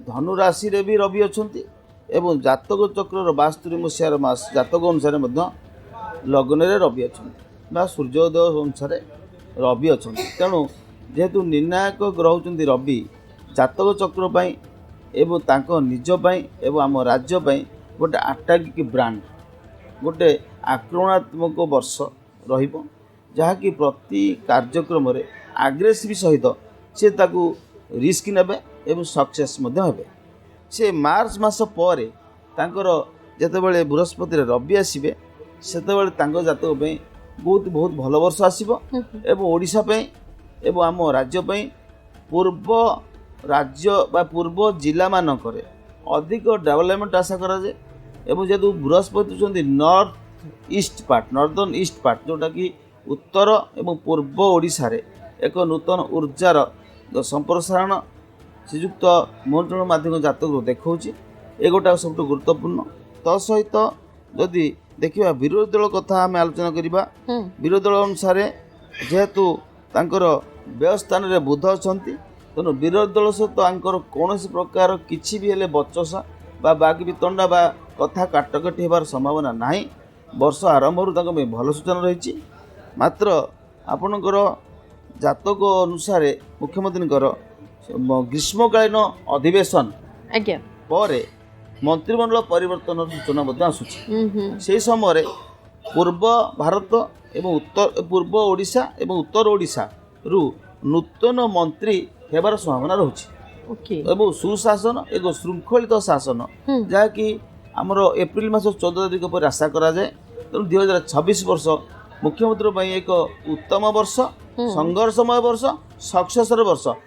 धनु राशि रे भी रवि अछंती एवं जातक चक्र 72 मसीहार मास जातक अनुसार लग्न रे रवि अछंती बा सूर्योदय अनुसार रवि अछंती तेणु जेहेतु निर्णायक ग्रह होचंती रवि जातक चक्र पई एवं तांको निज पई एवं आम राज्य पई गोटे अटैक ब्रांड गोटे आक्रमणात्मक वर्ष रहिबो जहाँकि प्रति कार्यक्रम रे आग्रेसिव सहित से ताकू रिस्क नेबे एवं सक्सेस मध्य हेबे से मार्च मास परे तांकर जेतेबेले बृहस्पति रवि आसीबे सेतेबेले तांको जातक पई बहुत बहुत भल वर्ष आसीबो एवं ओडिशा पई एवं आम राज्य पई पूर्व राज्य बा पूर्व जिला मानकरे अधिक डेवलपमेंट आशा करा जाए एवं जेहेतु बृहस्पति होती north east part northern east part जोटा कि उत्तर एवं पूर्व ओडिशा रे एक नूतन ऊर्जार संप्रसारण श्रीजुक्त मोहन माध्यम जातक देखा ये गोटा सब गुरुत्वपूर्ण तसहित जदि देखा विरोधी दल कथा आम आलोचना करवा विरोधी दल अनुसार जेहेतु तांकर व्यवस्थान रे बुध अछंती तेणु विरोधी दल सहित आंकर कौन प्रकार किसी भी हेले बचसा बा बाग वितंडा बा कथा काटकटी होबार संभावना नहीं वर्ष आरंभ भल सूचना रही मात्र आपणकर जातक अनुसार मुख्यमंत्री ग्रीष्मकालीन अधिवेशन पर मंत्रिमंडल परिवर्तन सूचना आसूची से समय पूर्व भारत एवं उत्तर पूर्व ओडिशा एवं उत्तर ओडिशा रु नूतन मंत्री हेबार संभावना रही एवं सुशासन एक श्रृंखलित शासन जहाँकि आमर एप्रिल मास 14 तारिख पर आशा करा जाए तेणु 2026 वर्ष मुख्यमंत्री एक उत्तम वर्ष संघर्षमय वर्ष सक्सेसर वर्ष